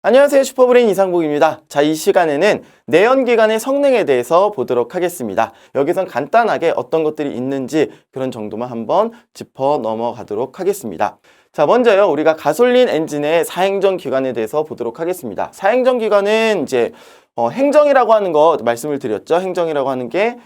안녕하세요. 슈퍼브레인 이상복입니다. 자, 이 시간에는 내연기관의 성능에 대해서 보도록 하겠습니다. 여기선 간단하게 어떤 것들이 있는지 그런 정도만 한번 짚어 넘어가도록 하겠습니다. 자, 먼저요. 우리가 가솔린 엔진의 사행정 기관에 대해서 보도록 하겠습니다. 사행정 기관은 이제 행정이라고 하는 거 말씀을 드렸죠. 행정이라고 하는 게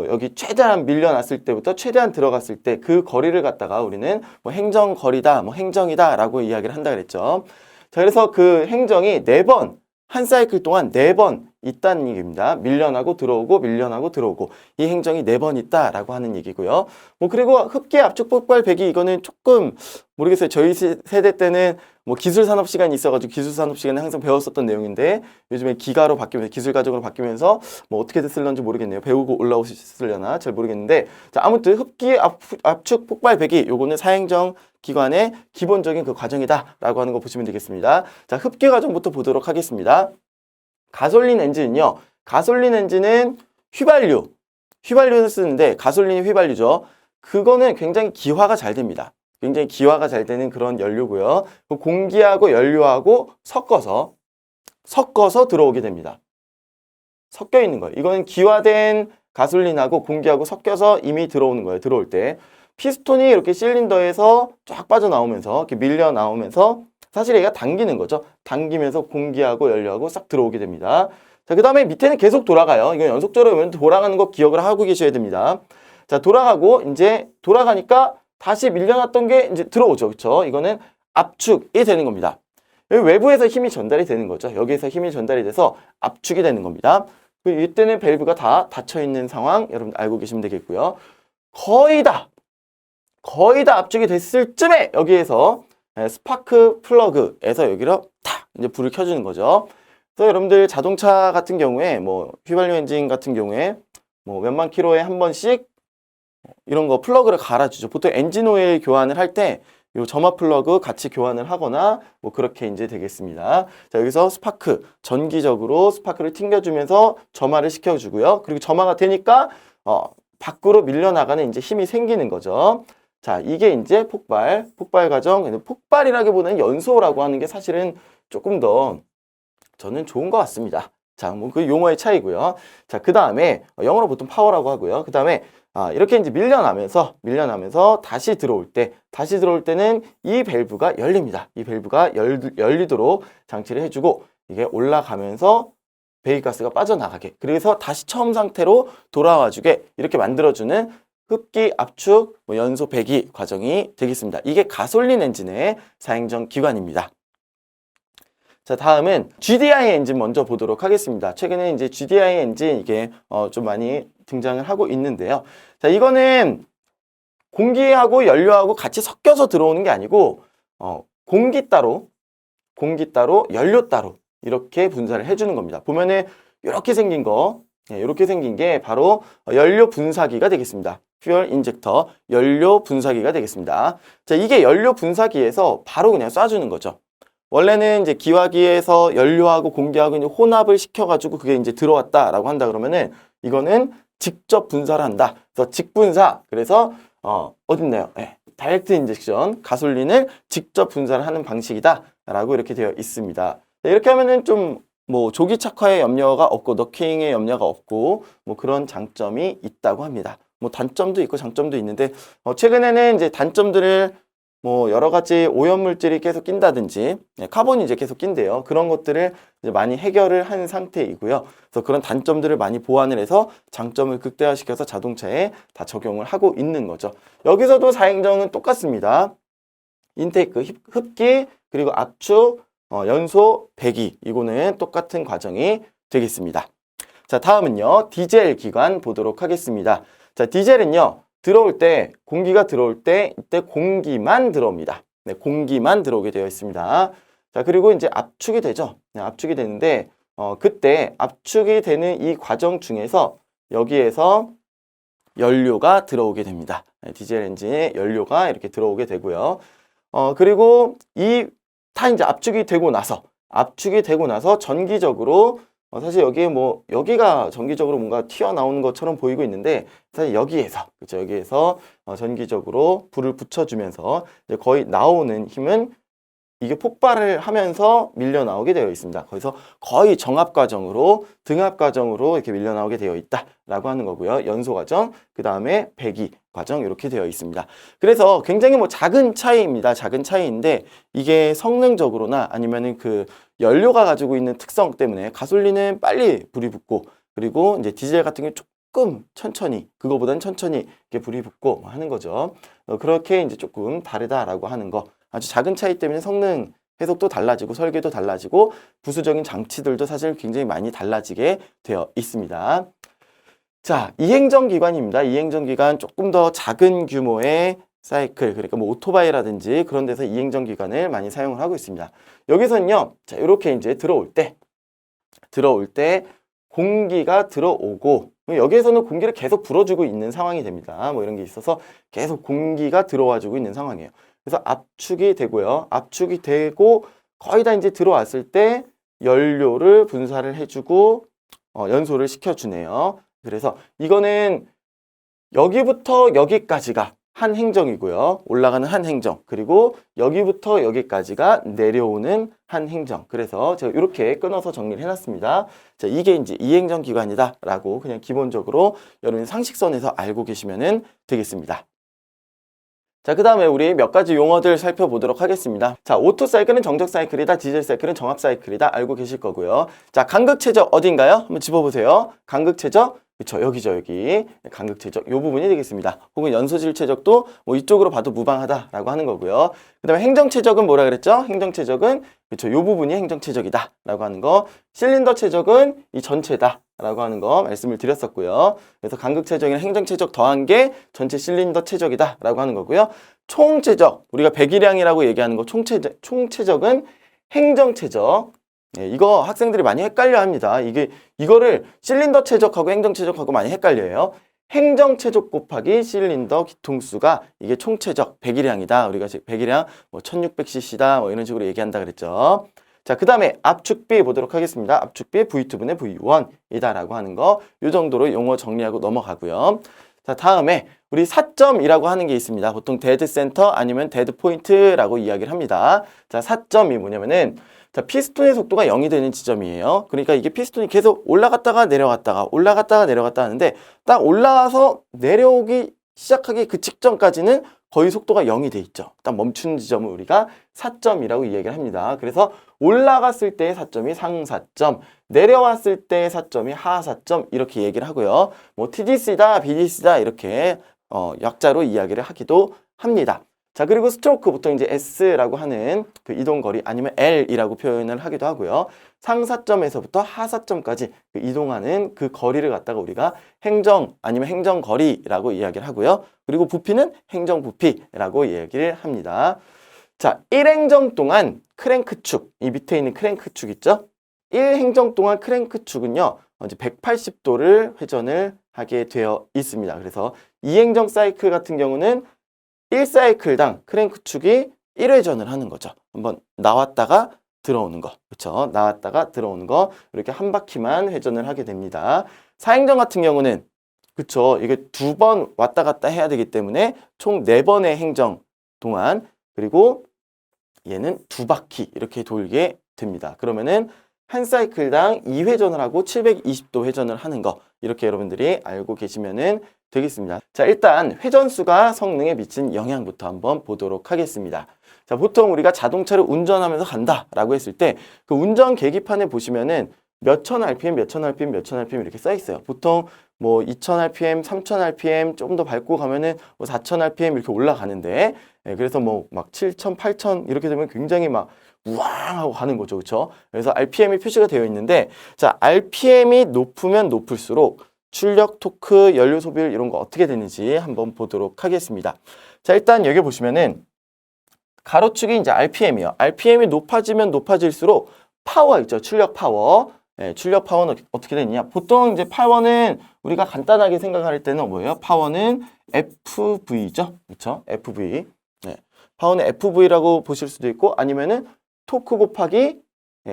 여기 최대한 밀려났을 때부터 최대한 들어갔을 때 그 거리를 갖다가 우리는 행정거리다, 행정이다 라고 이야기를 한다 그랬죠. 자, 그래서 그 행정이 4번, 한 사이클 동안 4번 있다는 얘기입니다. 밀려나고 들어오고 밀려나고 들어오고 이 행정이 4번 있다라고 하는 얘기고요. 그리고 흡기 압축 폭발 배기 이거는 조금 모르겠어요. 저희 세대 때는 기술 산업 시간이 있어가지고 기술 산업 시간에 항상 배웠었던 내용인데 요즘에 기가로 바뀌면서 기술 과정으로 바뀌면서 어떻게 됐을런지 모르겠네요. 배우고 올라오셨으려나 잘 모르겠는데 자, 아무튼 흡기 압축 폭발 배기 요거는 사행정 기관의 기본적인 그 과정이다라고 하는 거 보시면 되겠습니다. 자, 흡기 과정부터 보도록 하겠습니다. 가솔린 엔진은요. 가솔린 엔진은 휘발유를 쓰는데 가솔린이 휘발유죠. 그거는 굉장히 기화가 잘 됩니다. 굉장히 기화가 잘 되는 그런 연료고요. 공기하고 연료하고 섞어서 들어오게 됩니다. 섞여 있는 거예요. 이거는 기화된 가솔린하고 공기하고 섞여서 이미 들어오는 거예요. 들어올 때. 피스톤이 이렇게 실린더에서 쫙 빠져나오면서 이렇게 밀려 나오면서 사실 얘가 당기는 거죠. 당기면서 공기하고 연료하고 싹 들어오게 됩니다. 자, 그 다음에 밑에는 계속 돌아가요. 이건 연속적으로 돌아가는 거 기억을 하고 계셔야 됩니다. 자, 돌아가고 이제 돌아가니까 다시 밀려났던 게 이제 들어오죠. 그렇죠? 이거는 압축이 되는 겁니다. 여기 외부에서 힘이 전달이 되는 거죠. 여기에서 힘이 전달이 돼서 압축이 되는 겁니다. 이때는 밸브가 다 닫혀 있는 상황 여러분 알고 계시면 되겠고요. 거의 다 압축이 됐을 쯤에 여기에서 스파크 플러그에서 여기로 탁 이제 불을 켜주는 거죠. 그래서 여러분들 자동차 같은 경우에 휘발유 엔진 같은 경우에 몇만 킬로에 한 번씩 이런 거 플러그를 갈아주죠. 보통 엔진 오일 교환을 할 때 요 점화 플러그 같이 교환을 하거나 그렇게 이제 되겠습니다. 자, 여기서 스파크 전기적으로 스파크를 튕겨주면서 점화를 시켜주고요. 그리고 점화가 되니까 밖으로 밀려나가는 이제 힘이 생기는 거죠. 자, 이게 이제 폭발 과정. 폭발이라기보다는 연소라고 하는 게 사실은 조금 더 저는 좋은 것 같습니다. 자, 그 용어의 차이고요. 자, 그 다음에 영어로 보통 파워라고 하고요. 그 다음에 이렇게 이제 밀려나면서 다시 들어올 때는 이 밸브가 열립니다. 이 밸브가 열리도록 장치를 해주고 이게 올라가면서 배기가스가 빠져나가게 그래서 다시 처음 상태로 돌아와주게 이렇게 만들어주는 흡기, 압축, 연소, 배기 과정이 되겠습니다. 이게 가솔린 엔진의 사행정 기관입니다. 자, 다음은 GDI 엔진 먼저 보도록 하겠습니다. 최근에 이제 GDI 엔진 이게 좀 많이 등장을 하고 있는데요. 자, 이거는 공기하고 연료하고 같이 섞여서 들어오는 게 아니고 공기 따로, 연료 따로 이렇게 분사를 해주는 겁니다. 보면은 이렇게 생긴 거, 이렇게 생긴 게 바로 연료 분사기가 되겠습니다. 퓨얼 인젝터, 연료 분사기가 되겠습니다. 자, 이게 연료 분사기에서 바로 그냥 쏴주는 거죠. 원래는 이제 기화기에서 연료하고 공기하고 이제 혼합을 시켜가지고 그게 이제 들어왔다라고 한다 그러면은 이거는 직접 분사를 한다. 그래서 직분사. 그래서 어딨나요? 다이렉트 인젝션, 가솔린을 직접 분사를 하는 방식이다라고 이렇게 되어 있습니다. 이렇게 하면은 좀 조기 착화의 염려가 없고 너킹의 염려가 없고 그런 장점이 있다고 합니다. 단점도 있고 장점도 있는데 최근에는 이제 단점들을 여러 가지 오염물질이 계속 낀다든지 카본이 이제 계속 낀대요. 그런 것들을 이제 많이 해결을 한 상태이고요. 그래서 그런 단점들을 많이 보완을 해서 장점을 극대화시켜서 자동차에 다 적용을 하고 있는 거죠. 여기서도 사행정은 똑같습니다. 인테이크, 흡기, 그리고 압축, 연소, 배기 이거는 똑같은 과정이 되겠습니다. 자, 다음은요. 디젤 기관 보도록 하겠습니다. 자, 디젤은요. 공기가 들어올 때 이때 공기만 들어옵니다. 네, 공기만 들어오게 되어 있습니다. 자, 그리고 이제 압축이 되죠. 네, 압축이 되는데 그때 압축이 되는 이 과정 중에서 여기에서 연료가 들어오게 됩니다. 네, 디젤 엔진에 연료가 이렇게 들어오게 되고요. 그리고 다 이제 압축이 되고 나서 전기적으로 사실 여기에 여기가 전기적으로 뭔가 튀어나오는 것처럼 보이고 있는데 사실 여기에서 전기적으로 불을 붙여주면서 이제 거의 나오는 힘은 이게 폭발을 하면서 밀려 나오게 되어 있습니다. 그래서 거의 정압 과정으로 등압 과정으로 이렇게 밀려 나오게 되어 있다라고 하는 거고요. 연소 과정, 그 다음에 배기 과정 이렇게 되어 있습니다. 그래서 굉장히 뭐 작은 차이입니다. 작은 차이인데 이게 성능적으로나 아니면은 그 연료가 가지고 있는 특성 때문에 가솔린은 빨리 불이 붙고 그리고 이제 디젤 같은 게 조금 천천히 그거보다는 천천히 이렇게 불이 붙고 하는 거죠. 그렇게 이제 조금 다르다라고 하는 거. 아주 작은 차이 때문에 성능 해석도 달라지고 설계도 달라지고 부수적인 장치들도 사실 굉장히 많이 달라지게 되어 있습니다. 자, 이행정기관입니다. 이행정기관 조금 더 작은 규모의 사이클, 그러니까 뭐 오토바이라든지 그런 데서 이행정기관을 많이 사용을 하고 있습니다. 여기서는요, 자, 이렇게 이제 들어올 때 공기가 들어오고 여기에서는 공기를 계속 불어주고 있는 상황이 됩니다. 뭐 이런 게 있어서 계속 공기가 들어와주고 있는 상황이에요. 그래서 압축이 되고요. 압축이 되고 거의 다 이제 들어왔을 때 연료를 분사를 해주고 연소를 시켜주네요. 그래서 이거는 여기부터 여기까지가 한 행정이고요. 올라가는 한 행정. 그리고 여기부터 여기까지가 내려오는 한 행정. 그래서 제가 이렇게 끊어서 정리를 해놨습니다. 자, 이게 이제 이행정 기관이다라고 그냥 기본적으로 여러분 상식선에서 알고 계시면 되겠습니다. 자, 그 다음에 우리 몇 가지 용어들 살펴보도록 하겠습니다. 자, 오토 사이클은 정적 사이클이다. 디젤 사이클은 정압 사이클이다. 알고 계실 거고요. 자, 간극 최적 어딘가요? 한번 집어보세요. 간극 최적. 그쵸, 여기죠, 여기. 간극 최적. 요 부분이 되겠습니다. 혹은 연소질 최적도 뭐 이쪽으로 봐도 무방하다라고 하는 거고요. 그 다음에 행정 최적은 뭐라 그랬죠? 행정 최적은 그쵸, 요 부분이 행정 최적이다라고 하는 거. 실린더 최적은 이 전체다. 라고 하는 거 말씀을 드렸었고요. 그래서 간극 최적이나 행정 최적 더한 게 전체 실린더 최적이다 라고 하는 거고요. 총 최적, 우리가 배기량이라고 얘기하는 거 총 최적은 행정 최적. 예, 이거 학생들이 많이 헷갈려 합니다. 이거를 실린더 최적하고 행정 최적하고 많이 헷갈려요. 행정 최적 곱하기 실린더 기통수가 이게 총 최적 배기량이다. 우리가 배기량 뭐 1600cc다 뭐 이런 식으로 얘기한다 그랬죠. 자, 그 다음에 압축비 보도록 하겠습니다. 압축비 V2분의 V1이다 라고 하는 거, 이 정도로 용어 정리하고 넘어가고요. 자, 다음에 우리 사점이라고 하는 게 있습니다. 보통 데드 센터 아니면 데드 포인트라고 이야기를 합니다. 자, 사점이 뭐냐면은 자, 피스톤의 속도가 0이 되는 지점이에요. 그러니까 이게 피스톤이 계속 올라갔다가 내려갔다 하는데 딱 올라가서 내려오기 시작하기 그 직전까지는 거의 속도가 0이 돼 있죠. 딱 멈춘 지점을 우리가 사점이라고 이야기를 합니다. 그래서 올라갔을 때의 사점이 상사점, 내려왔을 때의 사점이 하사점 이렇게 얘기를 하고요. 뭐 TDC다, BDC다 이렇게 약자로 이야기를 하기도 합니다. 자, 그리고 스트로크 보통 이제 S라고 하는 그 이동거리 아니면 L이라고 표현을 하기도 하고요. 상사점에서부터 하사점까지 그 이동하는 그 거리를 갖다가 우리가 행정 아니면 행정거리라고 이야기를 하고요. 그리고 부피는 행정부피라고 이야기를 합니다. 자, 1행정 동안 크랭크축, 이 밑에 있는 크랭크축 있죠? 1행정 동안 크랭크축은요, 이제 180도를 회전을 하게 되어 있습니다. 그래서 2행정 사이클 같은 경우는 1사이클당 크랭크축이 1회전을 하는 거죠. 한번 나왔다가 들어오는 거. 그렇죠? 나왔다가 들어오는 거. 이렇게 한 바퀴만 회전을 하게 됩니다. 4행정 같은 경우는 그렇죠. 이게 2번 왔다 갔다 해야 되기 때문에 총 4번의 행정 동안 그리고 얘는 2바퀴 이렇게 돌게 됩니다. 그러면은 한 사이클당 2회전을 하고 720도 회전을 하는 거. 이렇게 여러분들이 알고 계시면은 되겠습니다. 자, 일단 회전수가 성능에 미친 영향부터 한번 보도록 하겠습니다. 자, 보통 우리가 자동차를 운전하면서 간다라고 했을 때 그 운전 계기판에 보시면은 몇천 RPM, 몇천 RPM, 몇천 RPM 이렇게 써 있어요. 보통 뭐 2000 RPM, 3000 RPM 조금 더 밟고 가면은 뭐 4000 RPM 이렇게 올라가는데 그래서 뭐 막 7000, 8000 이렇게 되면 굉장히 막 우왕 하고 가는 거죠. 그렇죠? 그래서 RPM이 표시가 되어 있는데 자, RPM이 높으면 높을수록 출력, 토크, 연료 소비율 이런 거 어떻게 되는지 한번 보도록 하겠습니다. 자, 일단 여기 보시면은 가로축이 이제 RPM이요. RPM이 높아지면 높아질수록 파워 있죠. 출력 파워. 네, 출력 파워는 어떻게 되느냐? 보통 이제 파워는 우리가 간단하게 생각할 때는 뭐예요? 파워는 FV죠. 그렇죠? FV. 네. 파워는 FV라고 보실 수도 있고 아니면은 토크 곱하기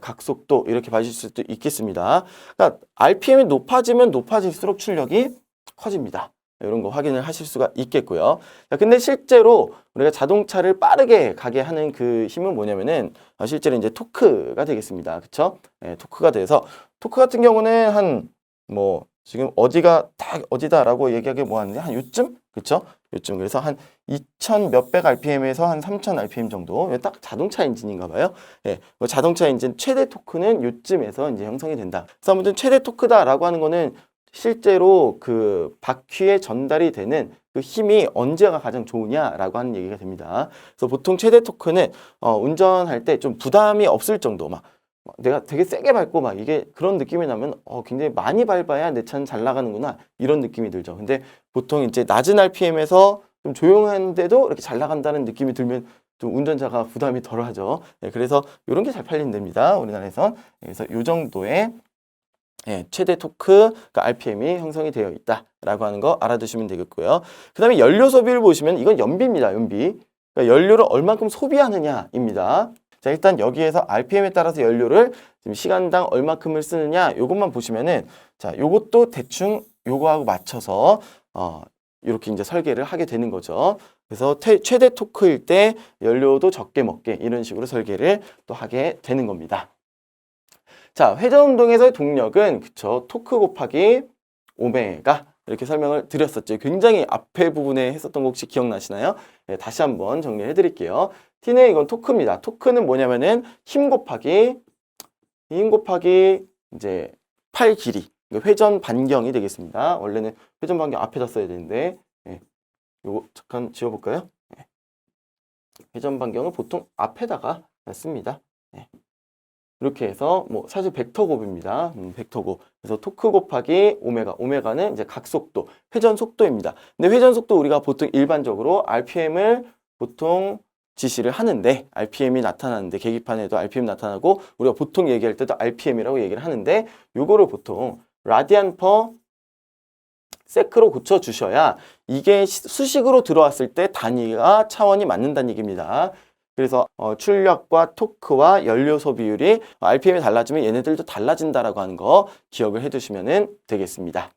각속도 이렇게 봐주실 수도 있겠습니다. 그러니까 RPM이 높아지면 높아질수록 출력이 커집니다. 이런 거 확인을 하실 수가 있겠고요. 자, 근데 실제로 우리가 자동차를 빠르게 가게 하는 그 힘은 뭐냐면은 실제로 이제 토크가 되겠습니다. 그쵸? 예, 토크가 돼서 토크 같은 경우는 한 뭐 지금 어디가 딱 어디다라고 얘기하기 뭐하는데 한 요쯤? 그쵸? 요쯤. 그래서 한 2000 몇백 RPM에서 한 3000 RPM 정도. 딱 자동차 엔진인가 봐요. 예, 뭐 자동차 엔진 최대 토크는 요쯤에서 이제 형성이 된다. 그래서 아무튼 최대 토크다라고 하는 거는 실제로 그 바퀴에 전달이 되는 그 힘이 언제가 가장 좋으냐라고 하는 얘기가 됩니다. 그래서 보통 최대 토크는 운전할 때 좀 부담이 없을 정도 막 내가 되게 세게 밟고 막 이게 그런 느낌이 나면 굉장히 많이 밟아야 내 차는 잘 나가는구나 이런 느낌이 들죠. 근데 보통 이제 낮은 RPM에서 좀 조용한데도 이렇게 잘 나간다는 느낌이 들면 좀 운전자가 부담이 덜하죠. 네, 그래서 이런 게 잘 팔린답니다. 우리나라에선. 그래서 이 정도의 최대 토크, 그러니까 RPM이 형성이 되어 있다라고 하는 거 알아두시면 되겠고요. 그 다음에 연료 소비를 보시면 이건 연비입니다. 연비. 그러니까 연료를 얼만큼 소비하느냐입니다. 자, 일단 여기에서 RPM에 따라서 연료를 지금 시간당 얼마큼을 쓰느냐 요것만 보시면은 자, 요것도 대충 요거하고 맞춰서 이렇게 이제 설계를 하게 되는 거죠. 그래서 최대 토크일 때 연료도 적게 먹게 이런 식으로 설계를 또 하게 되는 겁니다. 자, 회전 운동에서의 동력은 그쵸, 토크 곱하기 오메가 이렇게 설명을 드렸었죠. 굉장히 앞에 부분에 했었던 거 혹시 기억나시나요? 네, 다시 한번 정리해 드릴게요. T는 이건 토크입니다. 토크는 뭐냐면은 힘 곱하기 이제 팔 길이, 회전 반경이 되겠습니다. 원래는 회전 반경 앞에다 써야 되는데 요거 잠깐 지워볼까요? 회전 반경을 보통 앞에다가 씁니다. 이렇게 해서 뭐 사실 벡터 곱입니다. 벡터 곱. 그래서 토크 곱하기 오메가. 오메가는 이제 각속도, 회전 속도입니다. 근데 회전 속도 우리가 보통 일반적으로 RPM을 보통 지시를 하는데 RPM이 나타나는데 계기판에도 RPM 나타나고 우리가 보통 얘기할 때도 RPM이라고 얘기를 하는데 요거를 보통 라디안 퍼 세크로 고쳐 주셔야 이게 수식으로 들어왔을 때 단위가 차원이 맞는다는 얘기입니다. 그래서 출력과 토크와 연료 소비율이 RPM이 달라지면 얘네들도 달라진다라고 하는 거 기억을 해두시면 되겠습니다.